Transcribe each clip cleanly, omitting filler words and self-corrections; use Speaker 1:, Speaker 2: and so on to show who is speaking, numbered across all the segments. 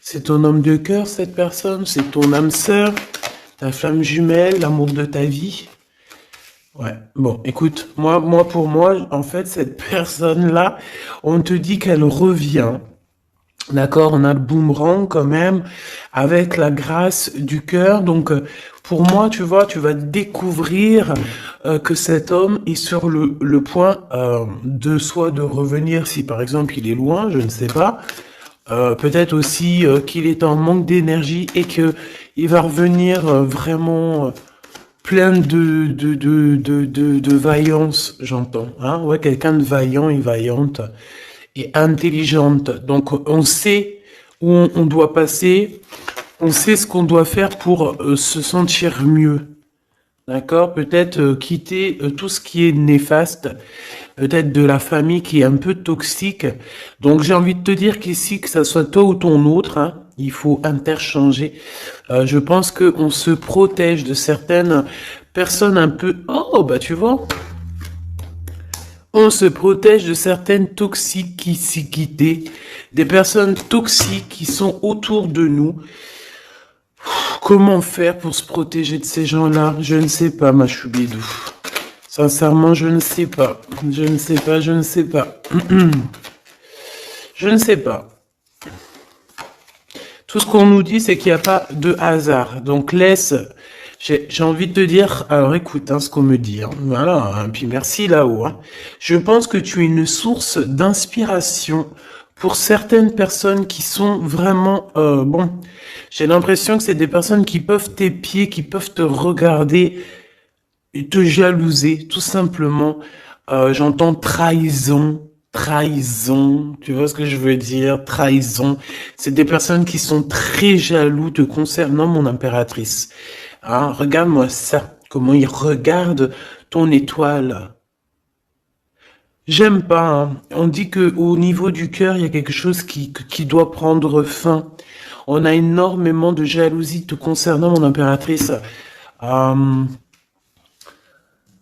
Speaker 1: C'est ton homme de cœur, cette personne, c'est ton âme sœur, ta flamme jumelle, l'amour de ta vie. Ouais, bon, écoute, pour moi, en fait, cette personne-là, on te dit qu'elle revient. D'accord, on a le boomerang quand même, avec la grâce du cœur. Donc, pour moi, tu vois, tu vas découvrir que cet homme est sur le point de soit de revenir, si par exemple il est loin, je ne sais pas. Peut-être aussi qu'il est en manque d'énergie et que il va revenir vraiment plein de vaillance, j'entends. Hein, ouais, quelqu'un de vaillant et vaillante et intelligente. Donc, on sait où on doit passer, on sait ce qu'on doit faire pour se sentir mieux. D'accord? Peut-être quitter tout ce qui est néfaste, peut-être de la famille qui est un peu toxique. Donc, j'ai envie de te dire qu'ici, que ça soit toi ou ton autre, hein, il faut interchanger. Je pense qu'on se protège de certaines personnes un peu... Oh, bah tu vois, on se protège de certaines toxicités, des personnes toxiques qui sont autour de nous. Comment faire pour se protéger de ces gens-là? Je ne sais pas, ma choubidou. Sincèrement, je ne sais pas. Je ne sais pas, je ne sais pas. Je ne sais pas. Tout ce qu'on nous dit, c'est qu'il n'y a pas de hasard. Donc laisse... J'ai envie de te dire, alors écoute hein, ce qu'on me dit, hein, voilà, hein, puis merci là-haut. Hein. Je pense que tu es une source d'inspiration pour certaines personnes qui sont vraiment, bon, j'ai l'impression que c'est des personnes qui peuvent t'épier, qui peuvent te regarder et te jalouser, tout simplement. J'entends trahison, trahison, tu vois ce que je veux dire, trahison. C'est des personnes qui sont très jaloux te concernant, mon impératrice. Hein, regarde-moi ça, comment il regarde ton étoile. J'aime pas, hein. On dit que au niveau du cœur, il y a quelque chose qui doit prendre fin. On a énormément de jalousie te concernant, mon impératrice.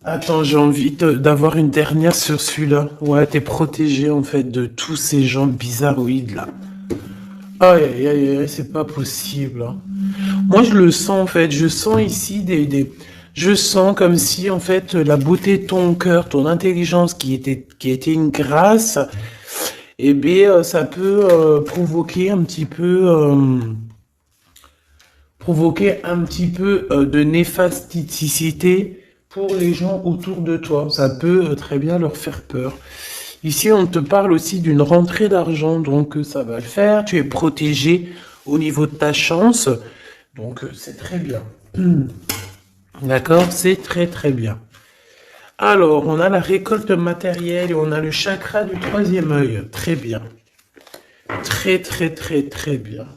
Speaker 1: Attends, j'ai envie d'avoir une dernière sur celui-là. Ouais, t'es protégé en fait de tous ces gens bizarroïdes là. Aïe, aïe, aïe, aïe, c'est pas possible. Hein. Moi, je le sens, en fait. Je sens ici je sens comme si, en fait, la beauté de ton cœur, ton intelligence qui était une grâce, eh bien, ça peut provoquer un petit peu, de néfasticité pour les gens autour de toi. Ça peut très bien leur faire peur. Ici, on te parle aussi d'une rentrée d'argent, donc ça va le faire. Tu es protégé au niveau de ta chance, donc c'est très bien. D'accord, c'est très très bien. Alors, on a la récolte matérielle et on a le chakra du troisième œil. Très bien. Très très très très bien.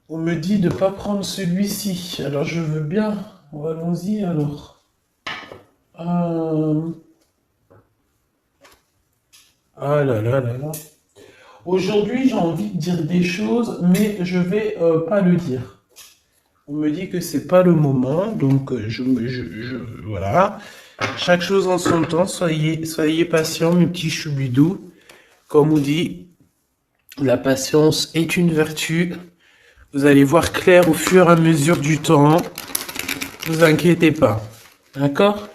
Speaker 1: On me dit de ne pas prendre celui-ci. Alors, je veux bien. Allons-y alors. Ah là là là là. Aujourd'hui, j'ai envie de dire des choses, mais je vais pas le dire. On me dit que c'est pas le moment, donc voilà. Chaque chose en son temps. Soyez patients, mes petits choubidous. Comme on dit, la patience est une vertu. Vous allez voir clair au fur et à mesure du temps. Ne vous inquiétez pas, d'accord?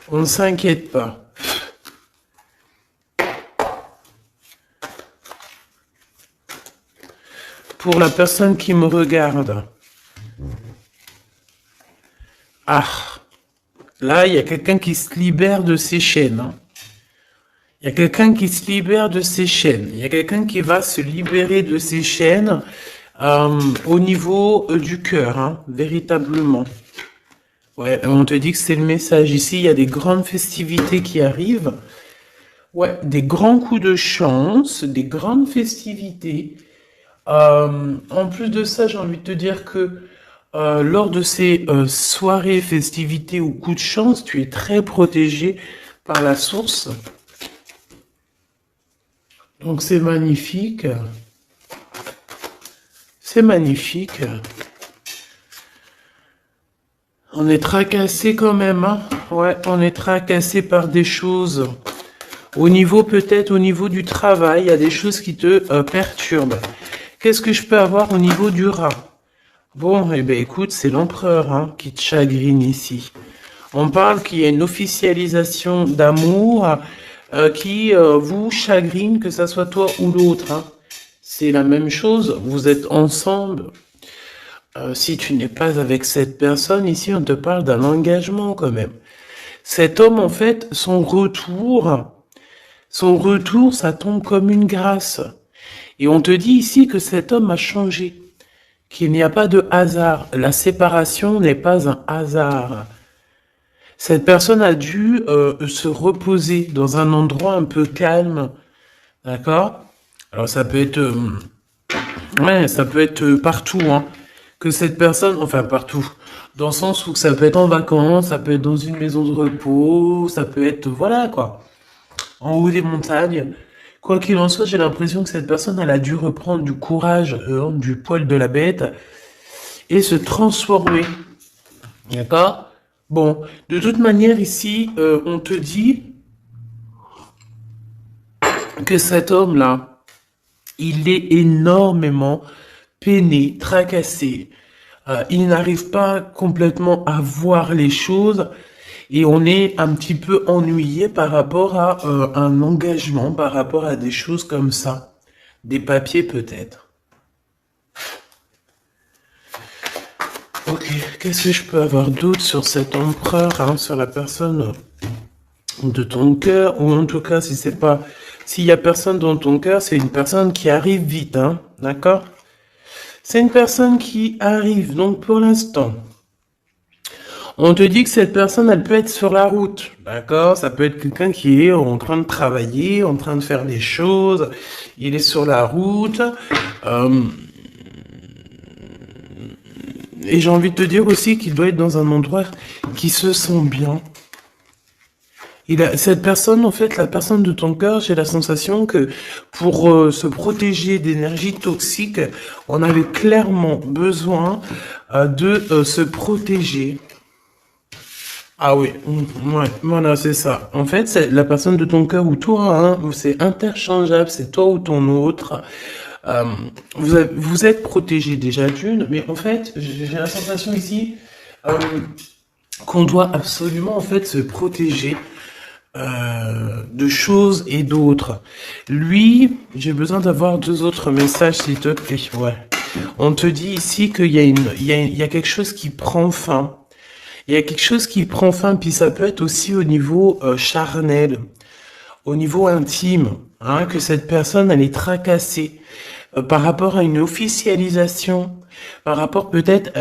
Speaker 1: On ne s'inquiète pas. Pour la personne qui me regarde. Ah, là, il y a quelqu'un qui se libère de ses chaînes. Hein. Il y a quelqu'un qui se libère de ses chaînes. Il y a quelqu'un qui va se libérer de ses chaînes au niveau du cœur, hein, véritablement. Ouais, on te dit que c'est le message. Ici, il y a des grandes festivités qui arrivent. Ouais, des grands coups de chance, des grandes festivités. En plus de ça, j'ai envie de te dire que lors de ces soirées, festivités ou coups de chance, tu es très protégé par la source. Donc c'est magnifique. C'est magnifique. On est tracassé quand même, hein. Ouais, on est tracassé par des choses Au niveau, peut-être, au niveau du travail, il y a des choses qui te perturbent. Qu'est-ce que je peux avoir au niveau du rat? Bon, eh ben écoute, c'est l'empereur hein, qui te chagrine ici. On parle qu'il y a une officialisation d'amour qui vous chagrine, que ça soit toi ou l'autre. Hein. C'est la même chose, vous êtes ensemble. Si tu n'es pas avec cette personne, ici on te parle d'un engagement quand même. Cet homme, en fait, son retour, ça tombe comme une grâce. Et on te dit ici que cet homme a changé, qu'il n'y a pas de hasard. La séparation n'est pas un hasard. Cette personne a dû se reposer dans un endroit un peu calme, d'accord? Alors ça peut être, ouais, ça peut être partout, hein. Que cette personne, enfin partout, dans le sens où ça peut être en vacances, ça peut être dans une maison de repos, ça peut être, voilà quoi, en haut des montagnes. Quoi qu'il en soit, j'ai l'impression que cette personne, elle a dû reprendre du courage, du poil de la bête, et se transformer, d'accord? Bon, de toute manière, ici, on te dit que cet homme-là, il est énormément peiné, tracassé. Il n'arrive pas complètement à voir les choses et on est un petit peu ennuyé par rapport à un engagement, par rapport à des choses comme ça. Des papiers peut-être. Ok, qu'est-ce que je peux avoir d'autre sur cet empereur, hein, sur la personne de ton cœur, ou en tout cas, si c'est pas, s'il y a personne dans ton cœur, c'est une personne qui arrive vite, hein, d'accord? C'est une personne qui arrive, donc pour l'instant, on te dit que cette personne, elle peut être sur la route, d'accord? Ça peut être quelqu'un qui est en train de travailler, en train de faire des choses, il est sur la route, et j'ai envie de te dire aussi qu'il doit être dans un endroit qui se sent bien. Cette personne, en fait, la personne de ton cœur, j'ai la sensation que pour se protéger d'énergie toxique, on avait clairement besoin de se protéger. Ah oui, ouais, voilà, c'est ça. En fait, c'est la personne de ton cœur ou toi, hein, c'est interchangeable, c'est toi ou ton autre. Euh, vous êtes protégé déjà d'une, mais en fait, j'ai la sensation ici qu'on doit absolument en fait se protéger de choses et d'autres. Lui, j'ai besoin d'avoir deux autres messages, s'il te plaît. Ouais. On te dit ici qu'il y a il y a quelque chose qui prend fin. Il y a quelque chose qui prend fin, puis ça peut être aussi au niveau charnel, au niveau intime, hein, que cette personne, elle est tracassée par rapport à une officialisation, par rapport peut-être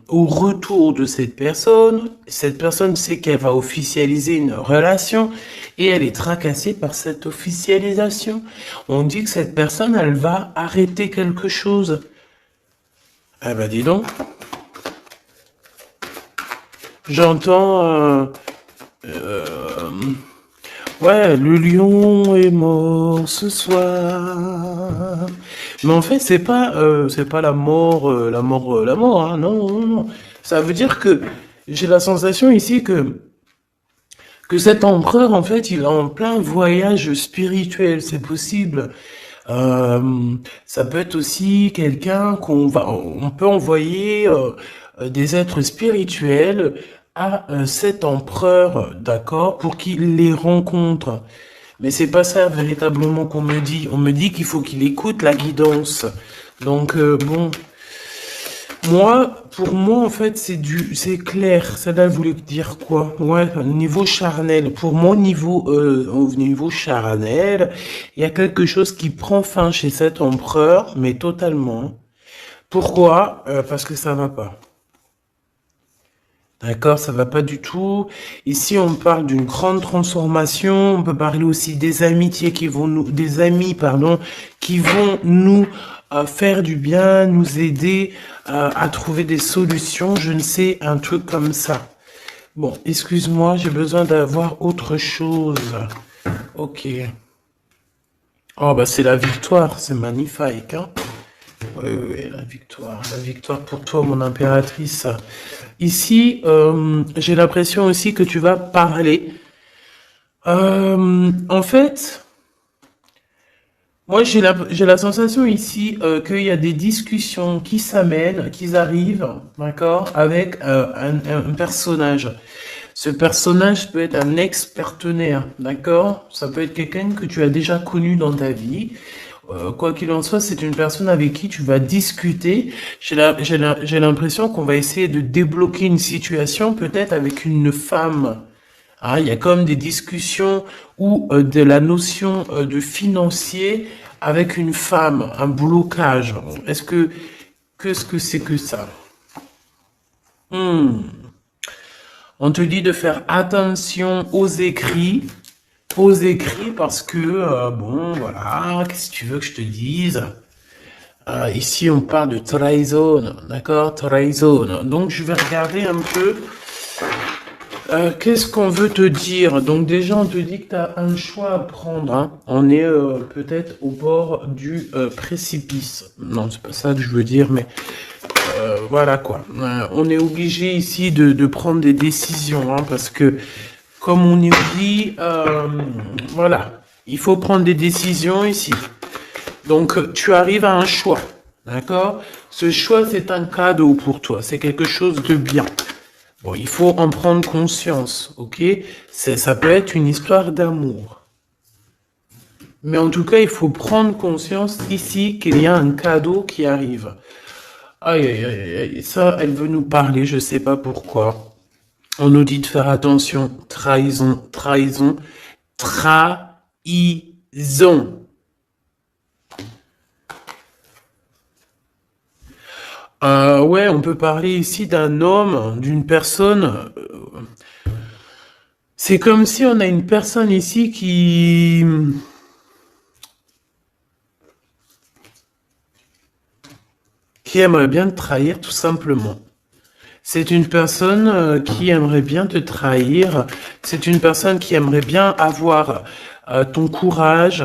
Speaker 1: au retour de cette personne. Cette personne sait qu'elle va officialiser une relation et elle est tracassée par cette officialisation. On dit que cette personne, elle va arrêter quelque chose. Ah ben dis donc. J'entends... ouais, le lion est mort ce soir. Mais en fait, c'est pas la mort, la mort, hein, non, non, non. Ça veut dire que j'ai la sensation ici que cet empereur, en fait, il est en plein voyage spirituel, c'est possible. Ça peut être aussi quelqu'un on peut envoyer des êtres spirituels à cet empereur, d'accord, pour qu'il les rencontre. Mais c'est pas ça véritablement qu'on me dit. On me dit qu'il faut qu'il écoute la guidance. Donc bon, pour moi en fait c'est clair. Celle-là voulait dire quoi? Ouais, au niveau charnel. Pour mon niveau, au niveau charnel, il y a quelque chose qui prend fin chez cet empereur, mais totalement. Pourquoi? Parce que ça va pas. D'accord, ça va pas du tout. Ici, on parle d'une grande transformation. On peut parler aussi des amitiés des amis, pardon, qui vont nous faire du bien, nous aider à trouver des solutions. Je ne sais, un truc comme ça. Bon, excuse-moi, j'ai besoin d'avoir autre chose. Ok. Oh, bah, c'est la victoire. C'est magnifique, hein. Oui, oui, oui, la victoire pour toi, mon impératrice. Ici, j'ai l'impression aussi que tu vas parler En fait, moi j'ai la sensation ici qu'il y a des discussions qui s'amènent, qui arrivent, d'accord, avec un personnage. Ce personnage peut être un ex-partenaire, d'accord? Ça peut être quelqu'un que tu as déjà connu dans ta vie. Quoi qu'il en soit, c'est une personne avec qui tu vas discuter. J'ai l'impression qu'on va essayer de débloquer une situation, peut-être avec une femme. Ah, il y a comme des discussions ou de la notion de financier avec une femme, un blocage. Qu'est-ce que c'est que ça? Hmm. On te dit de faire attention aux écrits parce que, bon, voilà, qu'est-ce que tu veux que je te dise? Ici, on parle de trahison, d'accord? Trahison. Donc, je vais regarder un peu qu'est-ce qu'on veut te dire. Donc, déjà, on te dit que tu as un choix à prendre, hein. On est peut-être au bord du précipice. Non, c'est pas ça que je veux dire, mais voilà quoi. On est obligé ici de prendre des décisions, hein, parce que, comme on nous dit, voilà, il faut prendre des décisions ici. Donc, tu arrives à un choix, d'accord? Ce choix, c'est un cadeau pour toi, c'est quelque chose de bien. Bon, il faut en prendre conscience, ok? Ça peut être une histoire d'amour. Mais en tout cas, il faut prendre conscience ici qu'il y a un cadeau qui arrive. Aïe, aïe, aïe, aïe, ça, elle veut nous parler, je sais pas pourquoi. On nous dit de faire attention. Trahison, trahison, trahison. Ouais, on peut parler ici d'un homme, d'une personne. C'est comme si on a une personne ici qui aimerait bien te trahir tout simplement. C'est une personne qui aimerait bien te trahir. C'est une personne qui aimerait bien avoir ton courage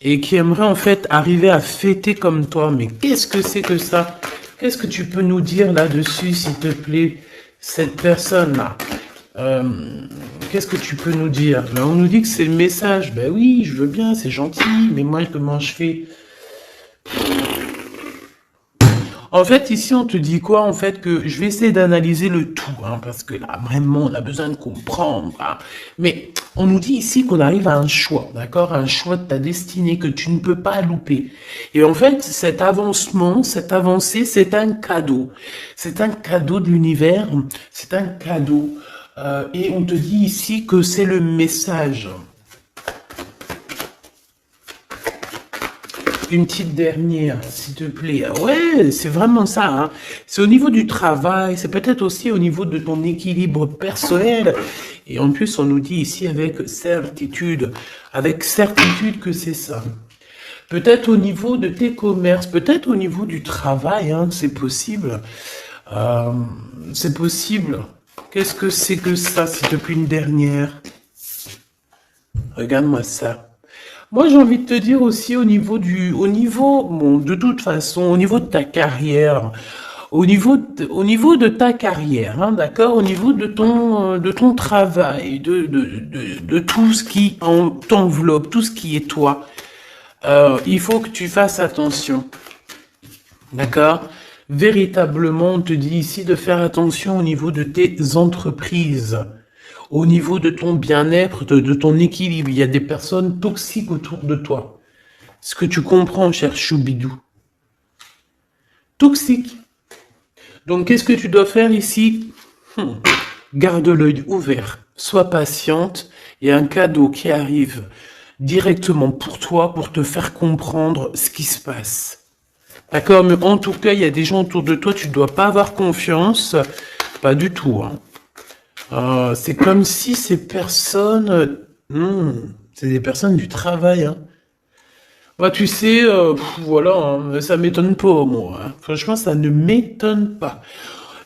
Speaker 1: et qui aimerait en fait arriver à fêter comme toi. Mais qu'est-ce que c'est que ça? Qu'est-ce que tu peux nous dire là-dessus, s'il te plaît, cette personne-là? Qu'est-ce que tu peux nous dire? Ben, on nous dit que c'est le message. Ben oui, je veux bien, c'est gentil, mais moi, comment je fais? En fait, ici, on te dit quoi? En fait, que je vais essayer d'analyser le tout, hein, parce que là, vraiment, on a besoin de comprendre, hein. Mais on nous dit ici qu'on arrive à un choix, d'accord? Un choix de ta destinée que tu ne peux pas louper. Et en fait, cet avancement, cette avancée, c'est un cadeau. C'est un cadeau de l'univers, c'est un cadeau. Et on te dit ici que c'est le message. Une petite dernière, s'il te plaît. Ouais, c'est vraiment ça, hein. C'est au niveau du travail, c'est peut-être aussi au niveau de ton équilibre personnel. Et en plus, on nous dit ici avec certitude que c'est ça. Peut-être au niveau de tes commerces, peut-être au niveau du travail, hein, c'est possible. Euh, c'est possible. Qu'est-ce que c'est que ça, s'il te plaît, une dernière? Regarde-moi ça. Moi, j'ai envie de te dire aussi bon, de toute façon, au niveau de ta carrière, au niveau de ta carrière, hein, d'accord, au niveau de ton travail, de tout ce qui t'enveloppe, tout ce qui est toi, il faut que tu fasses attention, d'accord? Véritablement, on te dit ici de faire attention au niveau de tes entreprises. Au niveau de ton bien-être, de ton équilibre, il y a des personnes toxiques autour de toi. Est-ce que tu comprends, cher Choubidou? Toxique. Donc, qu'est-ce que tu dois faire ici? Garde l'œil ouvert, sois patiente. Il y a un cadeau qui arrive directement pour toi, pour te faire comprendre ce qui se passe. D'accord? Mais en tout cas, il y a des gens autour de toi, tu ne dois pas avoir confiance. Pas du tout, hein. C'est comme si ces personnes, c'est des personnes du travail, hein. Bah, tu sais, voilà, hein, ça m'étonne pas, moi, hein. Franchement, ça ne m'étonne pas.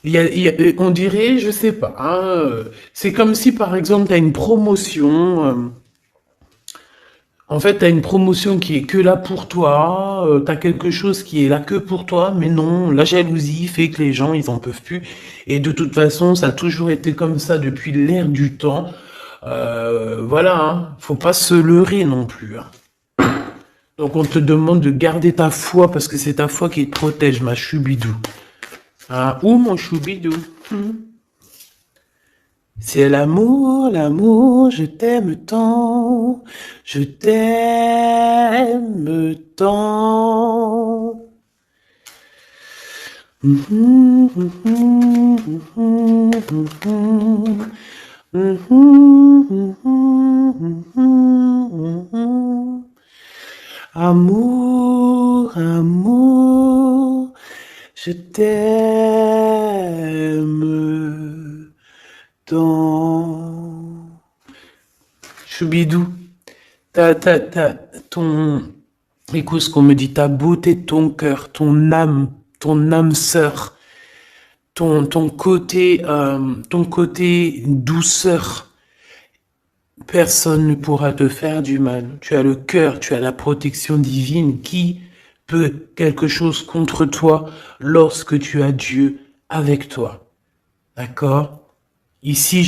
Speaker 1: On dirait, je sais pas, hein, c'est comme si, par exemple, tu as une promotion. En fait, tu as une promotion qui est que là pour toi, tu as quelque chose qui est là que pour toi, mais non, la jalousie fait que les gens, ils en peuvent plus. Et de toute façon, ça a toujours été comme ça depuis l'ère du temps. Voilà, hein, faut pas se leurrer non plus. Hein. Donc on te demande de garder ta foi parce que c'est ta foi qui te protège, ma choubidou. Ah, ou mon choubidou. C'est l'amour, l'amour, je t'aime tant, je t'aime tant. Amour, amour, je t'aime tant. Choubidou, ton, écoute ce qu'on me dit, ta beauté de ton cœur, ton âme sœur, ton côté douceur. Personne ne pourra te faire du mal. Tu as le cœur, tu as la protection divine. Qui peut quelque chose contre toi lorsque tu as Dieu avec toi? D'accord? Ici,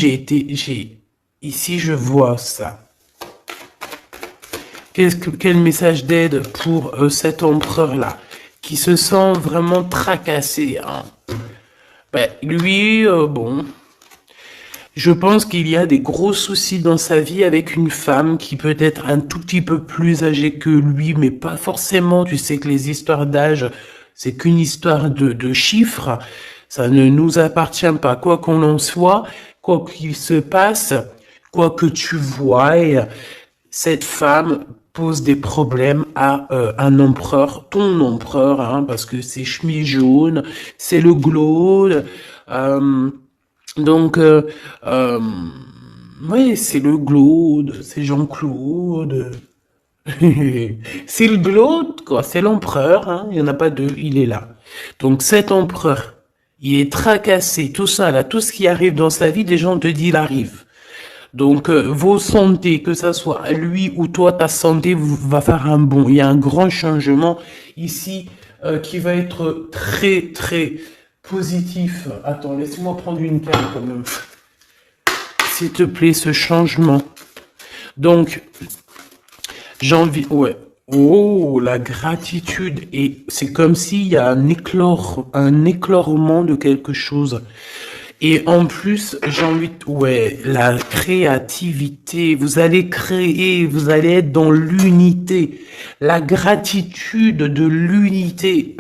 Speaker 1: ici, je vois ça. Quel message d'aide pour cet empereur-là, qui se sent vraiment tracassé, hein? Ben, lui, bon, je pense qu'il y a des gros soucis dans sa vie avec une femme qui peut être un tout petit peu plus âgée que lui, mais pas forcément. Tu sais que les histoires d'âge, c'est qu'une histoire de chiffres. Ça ne nous appartient pas. Quoi qu'on en soit, quoi qu'il se passe, quoi que tu vois, cette femme pose des problèmes à un empereur, ton empereur, hein, parce que c'est chemise jaune, c'est le Glaude. Donc, oui, c'est le Glaude, c'est Jean-Claude. C'est le Glaude, quoi, c'est l'empereur, hein, il n'y en a pas deux, il est là. Donc cet empereur, il est tracassé, tout ça, là, tout ce qui arrive dans sa vie, les gens te disent, il arrive. Donc, vos santé, que ça soit lui ou toi, ta santé va faire un bond. Il y a un grand changement ici qui va être très, très positif. Attends, laisse-moi prendre une carte quand même. S'il te plaît, ce changement. Donc, j'ai envie... Ouais. Oh, la gratitude. Et c'est comme s'il y a un éclorement de quelque chose. Et en plus, j'ai envie de... Ouais, la créativité. Vous allez créer, vous allez être dans l'unité. La gratitude de l'unité.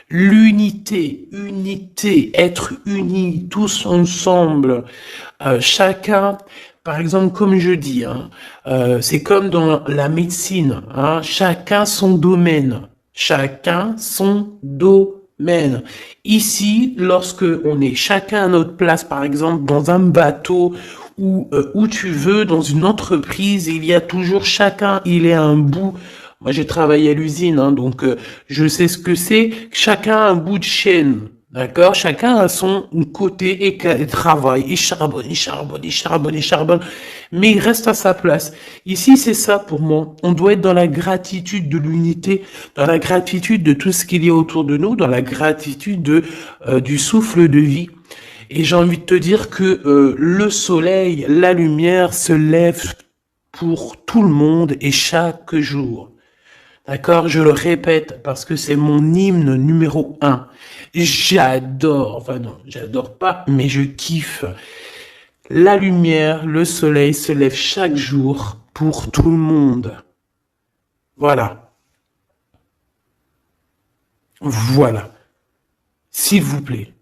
Speaker 1: L'unité, unité, être unis, tous ensemble. Chacun, par exemple, comme je dis, hein, c'est comme dans la médecine. Hein, chacun son domaine. Chacun son domaine. Ici, lorsque on est chacun à notre place, par exemple, dans un bateau ou où tu veux, dans une entreprise, il y a toujours chacun, il est à un bout. Moi, j'ai travaillé à l'usine, hein, donc je sais ce que c'est. Chacun a un bout de chaîne, d'accord? Chacun a son côté et travaille, il charbonne, il charbonne, il charbonne, il charbonne, mais il reste à sa place. Ici, c'est ça pour moi. On doit être dans la gratitude de l'unité, dans la gratitude de tout ce qu'il y a autour de nous, dans la gratitude du souffle de vie. Et j'ai envie de te dire que le soleil, la lumière se lève pour tout le monde et chaque jour. D'accord, je le répète parce que c'est mon hymne numéro 1. J'adore, enfin non, j'adore pas, mais je kiffe. La lumière, le soleil se lève chaque jour pour tout le monde. Voilà. Voilà. S'il vous plaît,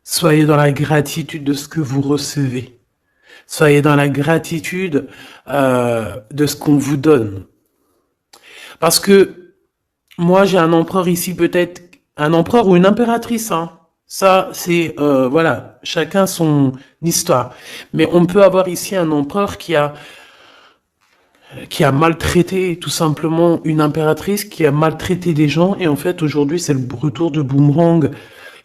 Speaker 1: soyez dans la gratitude de ce que vous recevez. Soyez dans la gratitude de ce qu'on vous donne. Parce que moi, j'ai un empereur ici, peut-être un empereur ou une impératrice. Hein. Ça, c'est, voilà, chacun son histoire. Mais on peut avoir ici un empereur qui a maltraité tout simplement une impératrice, qui a maltraité des gens. Et en fait, aujourd'hui, c'est le retour de boomerang.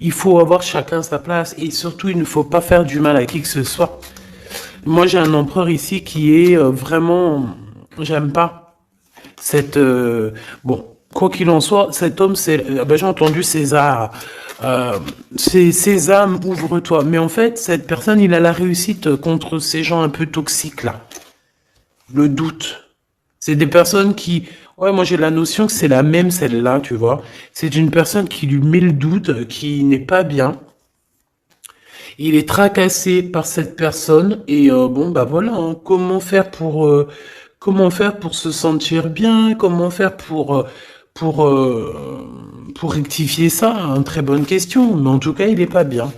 Speaker 1: Il faut avoir chacun sa place. Et surtout, il ne faut pas faire du mal à qui que ce soit. Moi, j'ai un empereur ici qui est vraiment... J'aime pas cette... bon, Quoi qu'il en soit, cet homme, c'est, ben, j'ai entendu César. C'est Sésame, ouvre-toi. Mais en fait, cette personne, il a la réussite contre ces gens un peu toxiques là. Le doute. C'est des personnes qui, ouais, moi j'ai la notion que c'est la même celle-là, tu vois. C'est une personne qui lui met le doute, qui n'est pas bien. Il est tracassé par cette personne et bon bah voilà, hein, comment faire pour se sentir bien, comment faire pour pour rectifier ça, hein, très bonne question, mais en tout cas il est pas bien.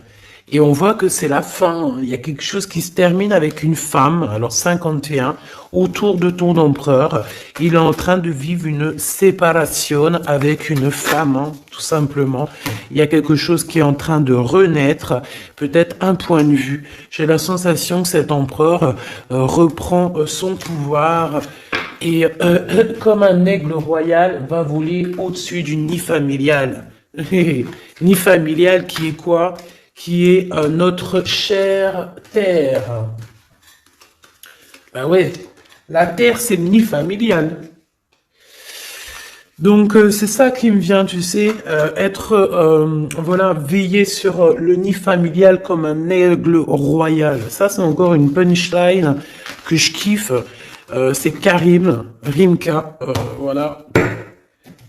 Speaker 1: Et on voit que c'est la fin. Il y a quelque chose qui se termine avec une femme, alors 51, autour de ton empereur. Il est en train de vivre une séparation avec une femme, hein, tout simplement. Il y a quelque chose qui est en train de renaître, peut-être un point de vue. J'ai la sensation que cet empereur reprend son pouvoir et comme un aigle royal va voler au-dessus du nid familial. Nid familial qui est quoi? Qui est notre chère terre. Ben ouais, la terre c'est le nid familial. Donc c'est ça qui me vient, tu sais, être, voilà, veiller sur le nid familial comme un aigle royal. Ça c'est encore une punchline que je kiffe. C'est Karim, Rimka, voilà.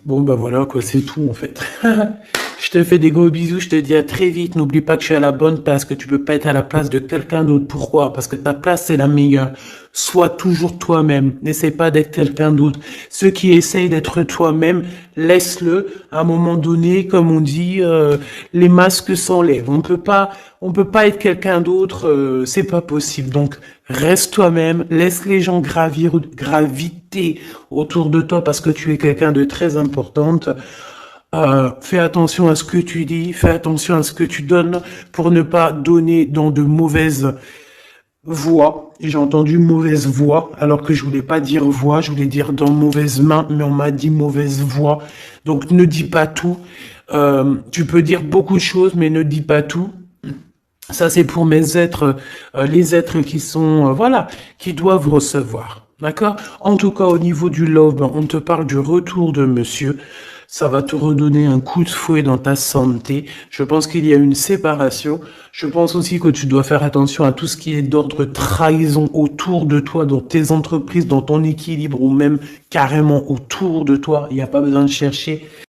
Speaker 1: Bon bah voilà quoi, c'est tout en fait. Je te fais des gros bisous, je te dis à très vite. N'oublie pas que je suis à la bonne place, que tu peux pas être à la place de quelqu'un d'autre. Pourquoi? Parce que ta place, c'est la meilleure. Sois toujours toi-même. N'essaie pas d'être quelqu'un d'autre. Ceux qui essayent d'être toi-même, laisse-le. À un moment donné, comme on dit, les masques s'enlèvent. On peut pas être quelqu'un d'autre. C'est pas possible. Donc, reste toi-même. Laisse les gens graviter autour de toi parce que tu es quelqu'un de très importante. Fais attention à ce que tu dis, fais attention à ce que tu donnes pour ne pas donner dans de mauvaises voies. J'ai entendu mauvaise voix, alors que je voulais pas dire voix, je voulais dire dans mauvaise main, mais on m'a dit mauvaise voix. Donc ne dis pas tout. Tu peux dire beaucoup de choses, mais ne dis pas tout. Ça c'est pour mes êtres, les êtres qui sont, voilà, qui doivent recevoir. D'accord? En tout cas, au niveau du love, on te parle du retour de monsieur. Ça va te redonner un coup de fouet dans ta santé. Je pense qu'il y a une séparation. Je pense aussi que tu dois faire attention à tout ce qui est d'ordre trahison autour de toi, dans tes entreprises, dans ton équilibre ou même carrément autour de toi. Il n'y a pas besoin de chercher.